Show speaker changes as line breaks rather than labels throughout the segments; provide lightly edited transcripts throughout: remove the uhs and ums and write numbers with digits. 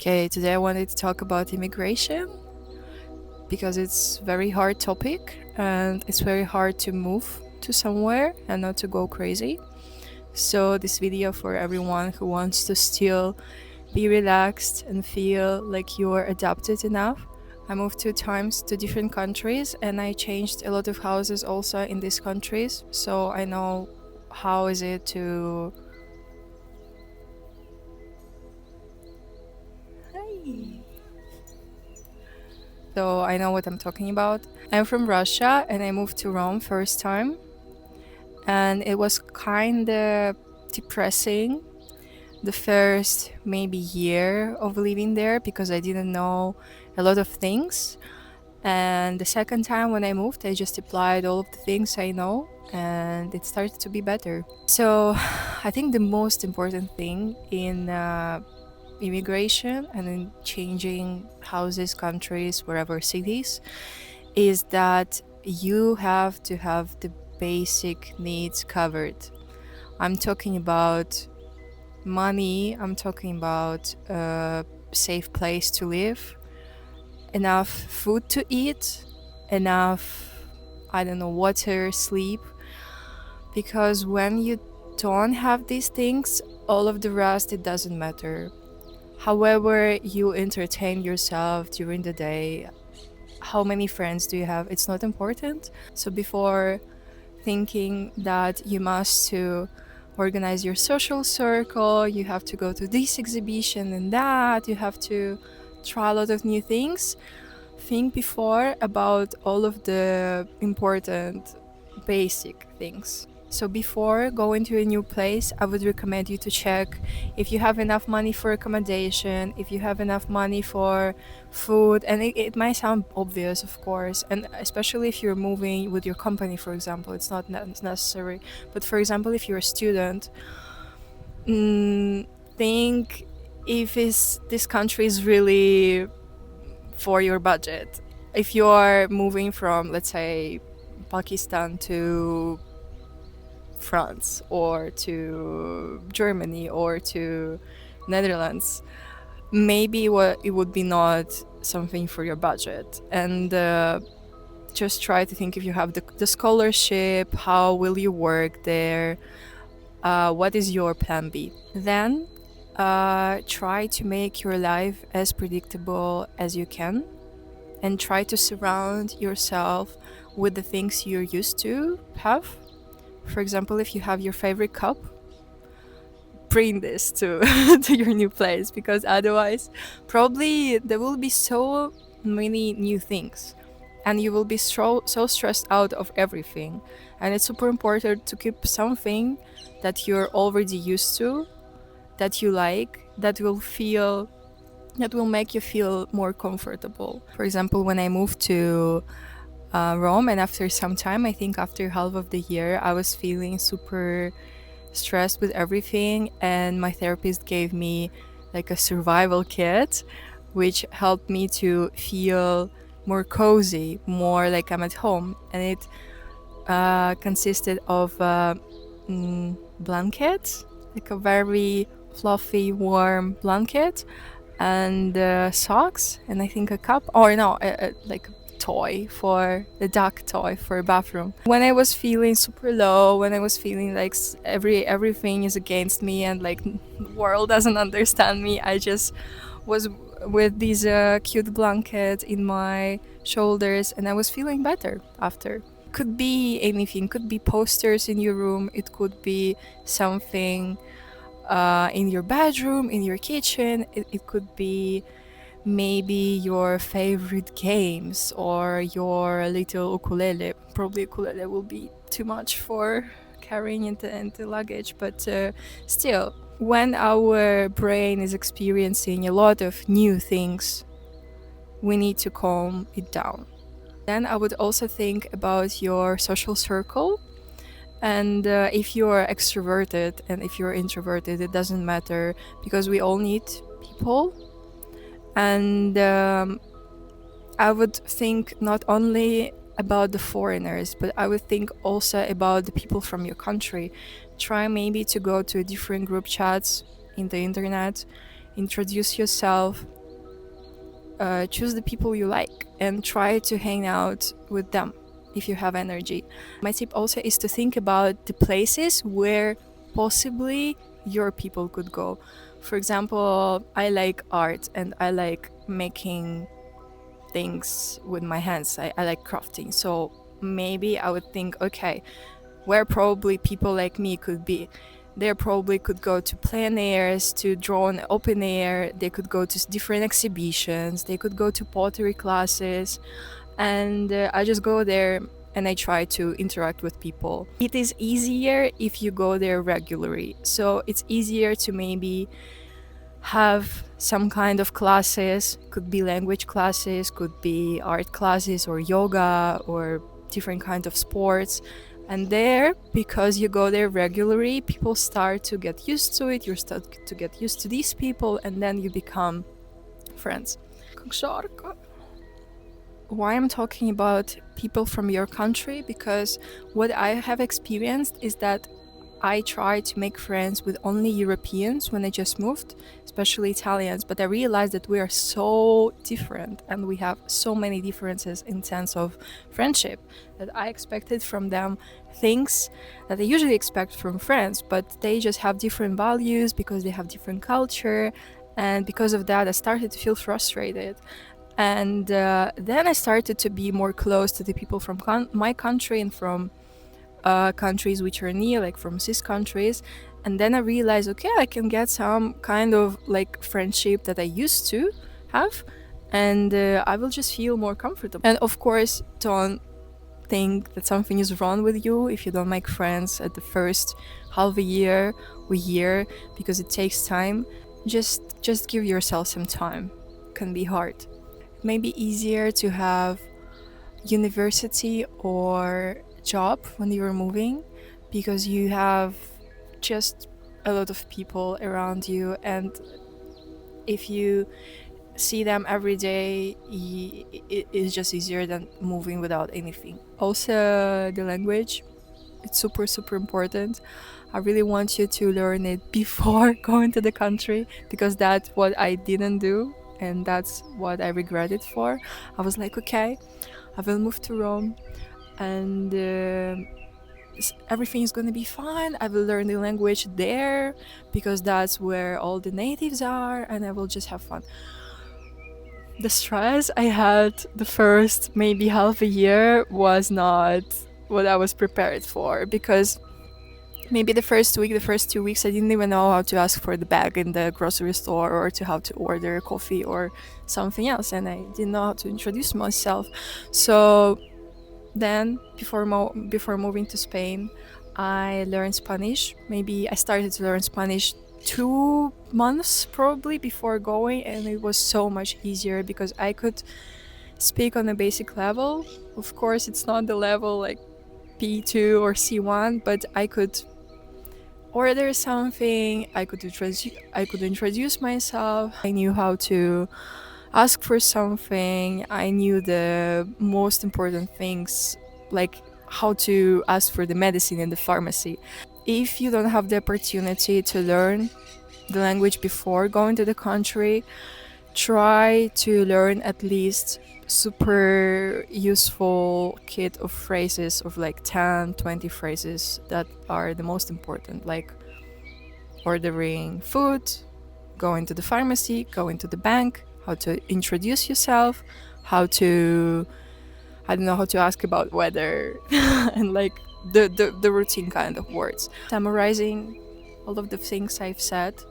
Okay, today I wanted to talk about immigration because it's very hard topic and it's very hard to move to somewhere and not to go crazy. So this video for everyone who wants to still be relaxed and feel like you're adapted enough. I moved 2 times to different countries and I changed a lot of houses also in these countries, so I know how is it to so I know what I'm talking about. I'm from Russia and I moved to Rome first time, and it was kind of depressing the first maybe year of living there because I didn't know a lot of things. And the second time when I moved, I just applied all of the things I know and it started to be better. So I think the most important thing in immigration and in changing houses, countries, wherever cities, is that you have to have the basic needs covered. I'm talking about money, I'm talking about a safe place to live, enough food to eat, enough, I don't know, water, sleep. Because when you don't have these things, all of the rest, it doesn't matter. However, you entertain yourself during the day, how many friends do you have, it's not important. So before thinking that you must to organize your social circle, you have to go to this exhibition and that, you have to try a lot of new things, think before about all of the important basic things. So before going to a new place, I would recommend you to check if you have enough money for accommodation, if you have enough money for food, and it might sound obvious, of course, and especially if you're moving with your company, for example, it's not necessary. But for example, if you're a student, think if this country is really for your budget. If you are moving from, let's say, Pakistan to France or to Germany or to Netherlands, maybe it would be not something for your budget. And just try to think if you have the scholarship, how will you work there, what is your plan B. Then try to make your life as predictable as you can and try to surround yourself with the things you're used to have. For example, if you have your favorite cup, bring this to to your new place, because otherwise probably there will be so many new things and you will be so stressed out of everything. And it's super important to keep something that you're already used to, that you like, that will make you feel more comfortable. For example, when I moved to Rome, and after some time, I think after half of the year, I was feeling super stressed with everything, and my therapist gave me like a survival kit, which helped me to feel more cozy, more like I'm at home. And it consisted of blankets, like a very fluffy, warm blanket, and socks, and I think a cup, or no, like toy for the duck toy for a bathroom. When I was feeling super low, when I was feeling like everything is against me and like the world doesn't understand me, I just was with these cute blanket in my shoulders, and I was feeling better after. Could be anything, could be posters in your room, it could be something in your bedroom, in your kitchen, it could be maybe your favorite games or your little ukulele. Probably ukulele will be too much for carrying into luggage, but still, when our brain is experiencing a lot of new things, we need to calm it down. Then I would also think about your social circle. And if you're extroverted and if you're introverted, it doesn't matter, because we all need people. And I would think not only about the foreigners, but I would think also about the people from your country. Try maybe to go to different group chats in the internet introduce yourself, choose the people you like, and try to hang out with them if you have energy. My tip also is to think about the places where possibly your people could go. For example, I like art and I like making things with my hands. I like crafting. So maybe I would think, okay, where probably people like me could be. They probably could go to plein airs, to draw in open air, they could go to different exhibitions, they could go to pottery classes, and I just go there and I try to interact with people. It is easier if you go there regularly. So it's easier to maybe have some kind of classes, could be language classes, could be art classes or yoga or different kind of sports. And there, because you go there regularly, people start to get used to it, you start to get used to these people, and then you become friends. Why I'm talking about people from your country, because what I have experienced is that I tried to make friends with only Europeans when I just moved, especially Italians, but I realized that we are so different and we have so many differences in sense of friendship that I expected from them things that I usually expect from friends, but they just have different values because they have different culture, and because of that I started to feel frustrated. And then I started to be more close to the people from my country and from countries which are near, like from CIS countries. And then I realized, okay, I can get some kind of like friendship that I used to have, and I will just feel more comfortable. And of course, don't think that something is wrong with you if you don't make friends at the first half a year or year, because it takes time. Just give yourself some time. It can be hard. Maybe easier to have university or job when you're moving, because you have just a lot of people around you, and if you see them every day, it is just easier than moving without anything. Also, the language, it's super important. I really want you to learn it before going to the country, because that's what I didn't do, and that's what I regretted for. I was like, okay, I will move to Rome, and everything is gonna be fine. I will learn the language there because that's where all the natives are, and I will just have fun. The stress I had the first maybe half a year was not what I was prepared for, because maybe the first week, the first 2 weeks, I didn't even know how to ask for the bag in the grocery store, or to how to order coffee or something else, and I didn't know how to introduce myself. So then, before moving to Spain, I learned Spanish. Maybe I started to learn Spanish 2 months probably before going, and it was so much easier because I could speak on a basic level. Of course, it's not the level like P2 or C1, but I could order something, I could introduce myself, I knew how to ask for something, I knew the most important things, like how to ask for the medicine in the pharmacy. If you don't have the opportunity to learn the language before going to the country, try to learn at least super useful kit of phrases of like 10, 20 phrases that are the most important, like ordering food, going to the pharmacy, going to the bank, how to introduce yourself, how to, I don't know, how to ask about weather, and like the routine kind of words. Summarizing all of the things I've said,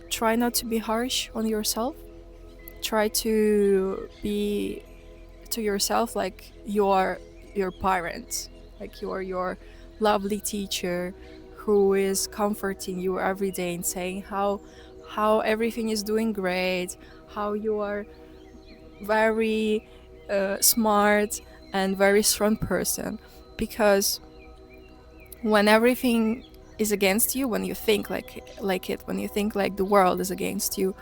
try not to be harsh on yourself. Try to be to yourself like you're your parents, like you're your lovely teacher who is comforting you every day and saying how everything is doing great, how you are very smart and very strong person. Because when everything is against you, when you think when you think like the world is against you,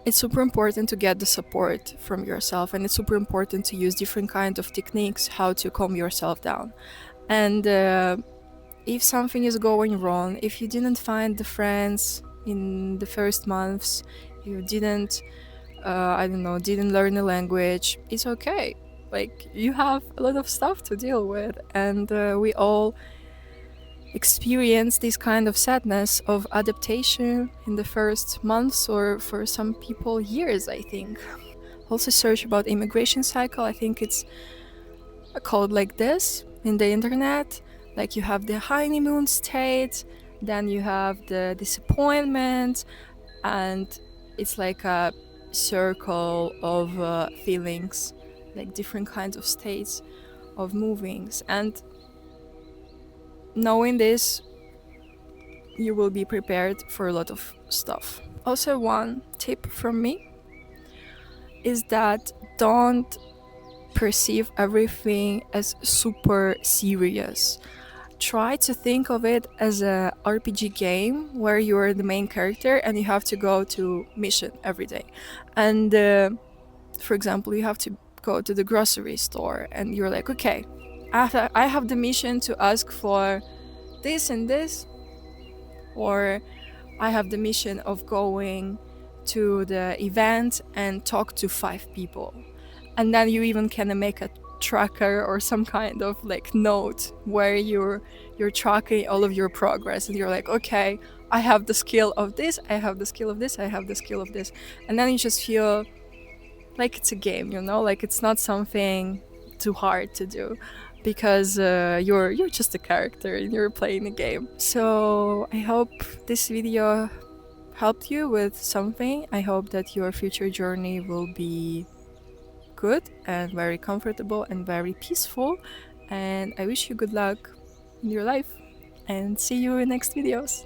it's super important to get the support from yourself, and it's super important to use different kind of techniques how to calm yourself down. And if something is going wrong, if you didn't find the friends in the first months you didn't I don't know, didn't learn the language, it's okay. Like, you have a lot of stuff to deal with, and we all experience this kind of sadness of adaptation in the first months, or for some people, years, I think. Also, search about immigration cycle. I think it's called like this in the internet. Like, you have the honeymoon state, then you have the disappointment, and it's like a circle of feelings, like different kinds of states of movings. And knowing this, you will be prepared for a lot of stuff. Also, one tip from me is that don't perceive everything as super serious. Try to think of it as a RPG game where you're the main character and you have to go to mission every day. And for example, you have to go to the grocery store and you're like, okay, I have the mission to ask for this and this, or I have the mission of going to the event and talk to 5 people. And then you even can make a tracker or some kind of like note where you're tracking all of your progress, and you're like, okay, I have the skill of this, I have the skill of this, I have the skill of this. And then you just feel like it's a game, you know, like it's not something too hard to do, because you're just a character and you're playing a game. So I hope this video helped you with something. I hope that your future journey will be good and very comfortable and very peaceful, and I wish you good luck in your life, and see you in next videos.